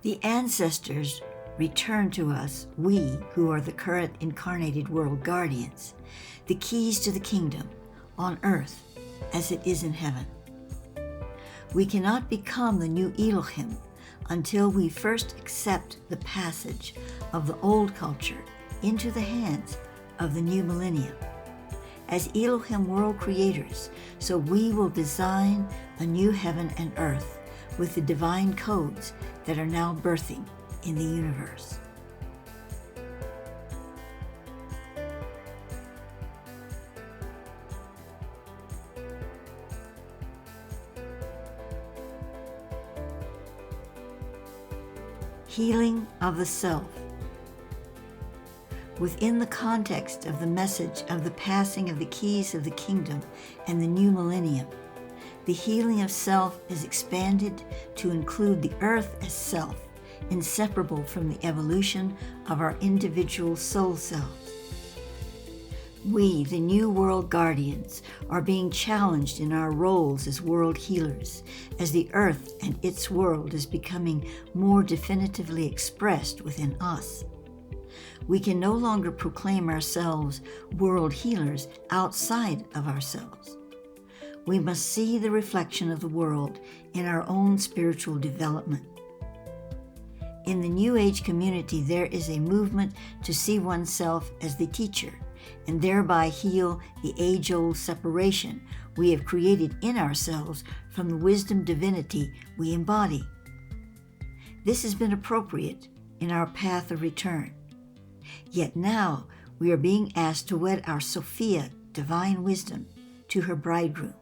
The ancestors return to us, we who are the current incarnated world guardians, the keys to the kingdom on earth as it is in heaven. We cannot become the new Elohim until we first accept the passage of the old culture into the hands of the new millennium. As Elohim world creators, so we will design a new heaven and earth with the divine codes that are now birthing in the universe. Healing of the self. Within the context of the message of the passing of the keys of the kingdom and the new millennium, the healing of self is expanded to include the earth as self, inseparable from the evolution of our individual soul selves. We, the new world guardians, are being challenged in our roles as world healers, as the earth and its world is becoming more definitively expressed within us. We can no longer proclaim ourselves world healers outside of ourselves. We must see the reflection of the world in our own spiritual development. In the New Age community, there is a movement to see oneself as the teacher and thereby heal the age-old separation we have created in ourselves from the wisdom divinity we embody. This has been appropriate in our path of return. Yet now we are being asked to wed our Sophia, divine wisdom, to her bridegroom.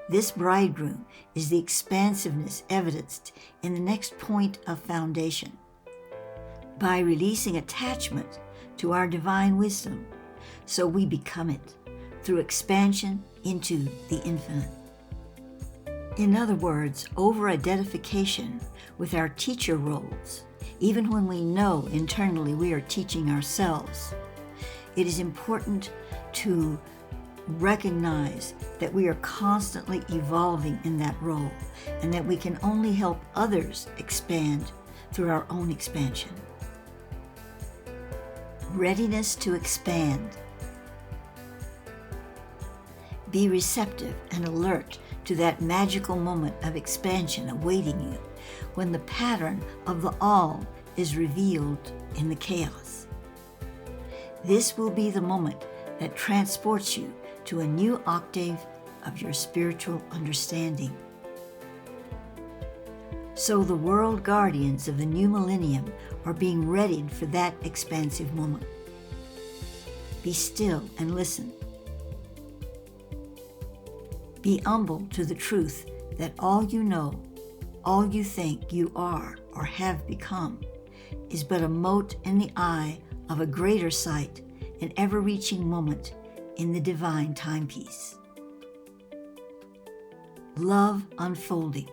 This bridegroom is the expansiveness evidenced in the next point of foundation. By releasing attachment to our divine wisdom, so we become it, through expansion into the infinite. In other words, over-identification with our teacher roles, even when we know internally we are teaching ourselves, it is important to recognize that we are constantly evolving in that role and that we can only help others expand through our own expansion. Readiness to expand. Be receptive and alert to that magical moment of expansion awaiting you when the pattern of the all is revealed in the chaos. This will be the moment that transports you to a new octave of your spiritual understanding. So the world guardians of the new millennium are being readied for that expansive moment. Be still and listen. Be humble to the truth that all you know, all you think you are or have become, is but a mote in the eye of a greater sight, an ever-reaching moment in the divine timepiece. Love unfolding.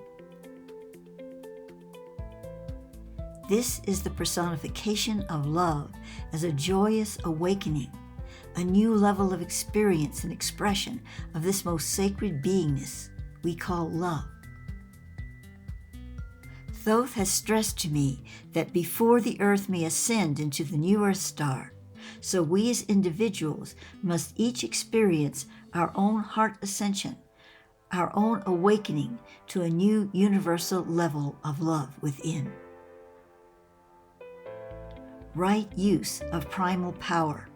This is the personification of love as a joyous awakening, a new level of experience and expression of this most sacred beingness we call love. Thoth has stressed to me that before the earth may ascend into the new earth star, so we as individuals must each experience our own heart ascension, our own awakening to a new universal level of love within. Right use of primal power.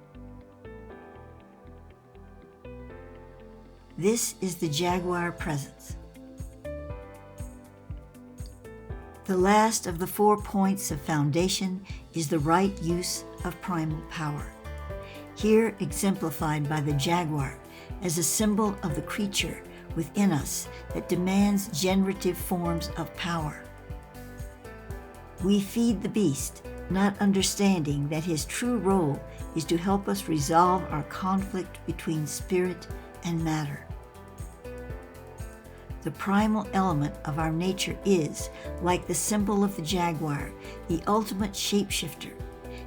This is the Jaguar presence. The last of the 4 points of foundation is the right use of primal power, here exemplified by the jaguar as a symbol of the creature within us that demands generative forms of power. We feed the beast, not understanding that his true role is to help us resolve our conflict between spirit and matter. The primal element of our nature is, like the symbol of the jaguar, the ultimate shapeshifter,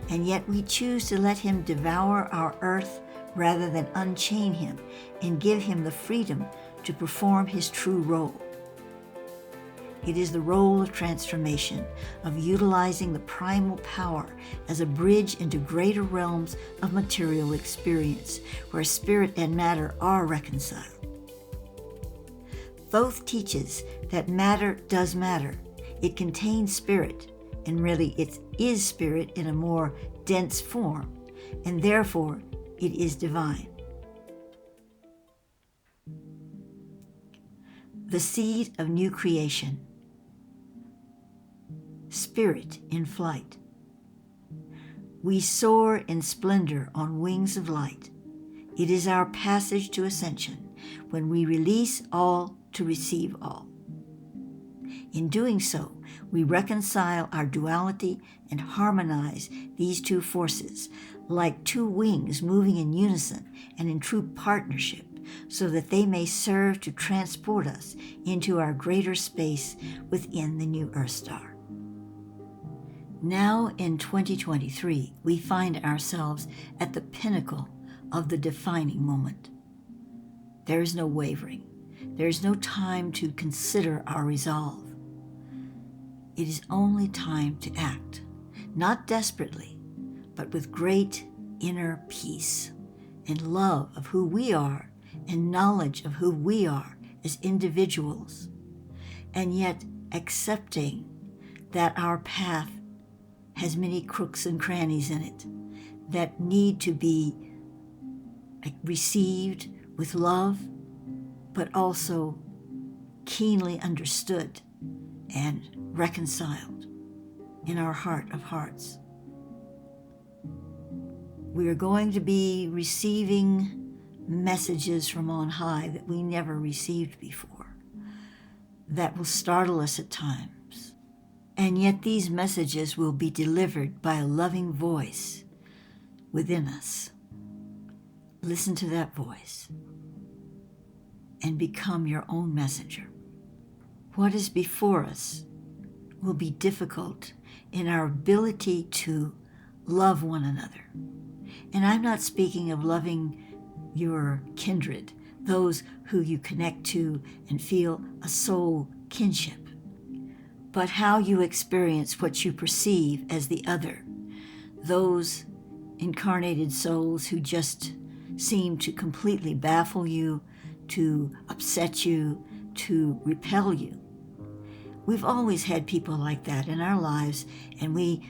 and yet we choose to let him devour our earth rather than unchain him and give him the freedom to perform his true role. It is the role of transformation, of utilizing the primal power as a bridge into greater realms of material experience, where spirit and matter are reconciled. Thoth teaches that matter does matter. It contains spirit, and really it is spirit in a more dense form, and therefore it is divine. The seed of new creation. Spirit in flight. We soar in splendor on wings of light. It is our passage to ascension when we release all to receive all. In doing so, we reconcile our duality and harmonize these two forces like two wings moving in unison and in true partnership, so that they may serve to transport us into our greater space within the new Earth star. Now in 2023, we find ourselves at the pinnacle of the defining moment. There is no wavering. There is no time to consider our resolve. It is only time to act, not desperately, but with great inner peace and love of who we are and knowledge of who we are as individuals, and yet accepting that our path has many crooks and crannies in it that need to be received with love, but also keenly understood and reconciled in our heart of hearts. We are going to be receiving messages from on high that we never received before, that will startle us at times. And yet these messages will be delivered by a loving voice within us. Listen to that voice and become your own messenger. What is before us will be difficult in our ability to love one another. And I'm not speaking of loving your kindred, those who you connect to and feel a soul kinship, but how you experience what you perceive as the other, those incarnated souls who just seem to completely baffle you, to upset you, to repel you. We've always had people like that in our lives, and we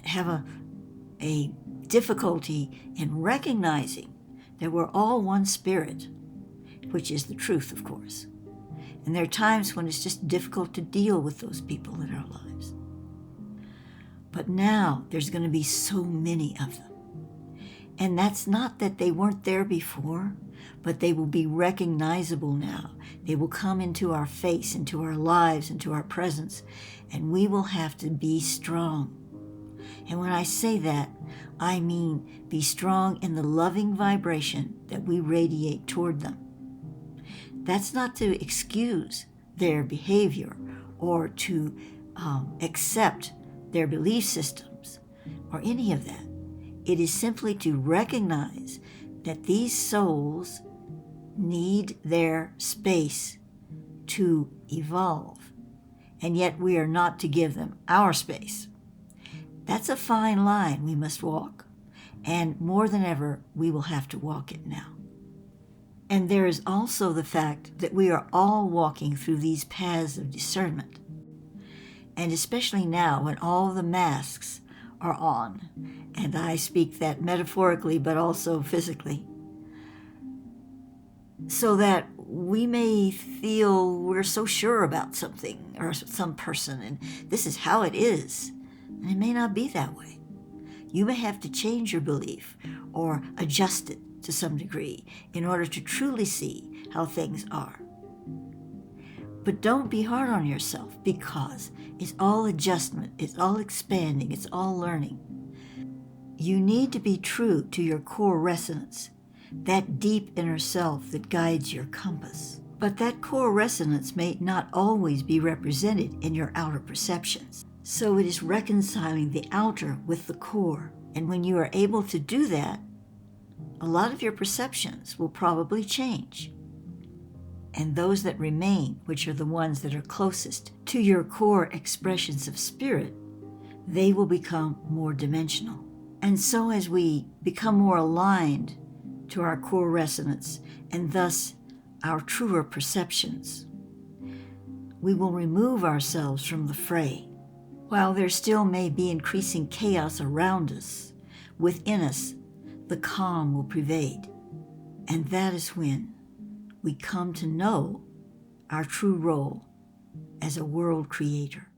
have a difficulty in recognizing that we're all one spirit, which is the truth, of course. And there are times when it's just difficult to deal with those people in our lives. But now there's going to be so many of them. And that's not that they weren't there before, but they will be recognizable now. They will come into our face, into our lives, into our presence, and we will have to be strong. And when I say that, I mean be strong in the loving vibration that we radiate toward them. That's not to excuse their behavior or to accept their belief systems or any of that. It is simply to recognize that these souls need their space to evolve, and yet we are not to give them our space. That's a fine line we must walk, and more than ever, we will have to walk it now. And there is also the fact that we are all walking through these paths of discernment. And especially now when all the masks are on, and I speak that metaphorically but also physically, so that we may feel we're so sure about something or some person, and this is how it is, and it may not be that way. You may have to change your belief or adjust it to some degree in order to truly see how things are. But don't be hard on yourself, because it's all adjustment, it's all expanding, it's all learning. You need to be true to your core resonance, that deep inner self that guides your compass. But that core resonance may not always be represented in your outer perceptions. So it is reconciling the outer with the core. And when you are able to do that, a lot of your perceptions will probably change. And those that remain, which are the ones that are closest to your core expressions of spirit, they will become more dimensional. And so as we become more aligned to our core resonance and thus our truer perceptions, we will remove ourselves from the fray. While there still may be increasing chaos around us, within us, the calm will pervade. And that is when we come to know our true role as a world creator.